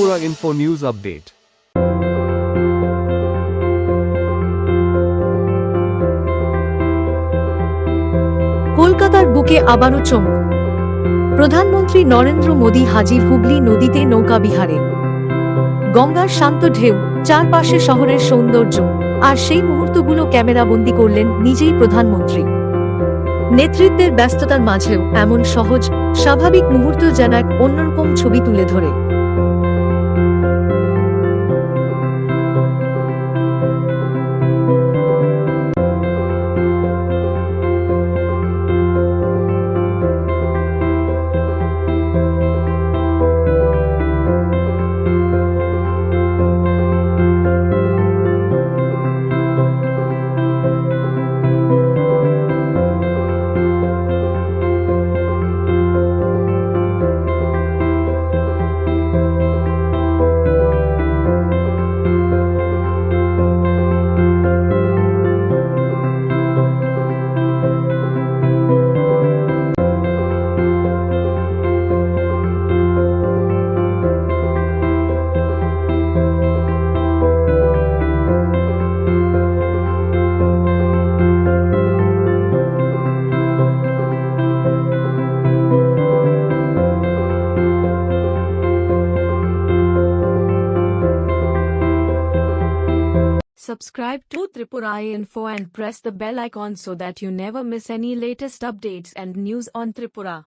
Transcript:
Tripura Info News Update. কলকাতার বুকে আবারও চমক। প্রধানমন্ত্রী নরেন্দ্র মোদী হাজির হুগলি নদীতে নৌকা বিহারে। গঙ্গার শান্ত ঢেউ, চারপাশে শহরের সৌন্দর্য, আর সেই মুহূর্তগুলো ক্যামেরাবন্দি করলেন নিজেই প্রধানমন্ত্রী। নেতৃত্বের ব্যস্ততার মাঝেও এমন সহজ, স্বাভাবিক মুহূর্ত যেন এক অন্যরকম ছবি তুলে ধরে। Subscribe to Tripura Info and press the bell icon so that you never miss any latest updates and news on Tripura.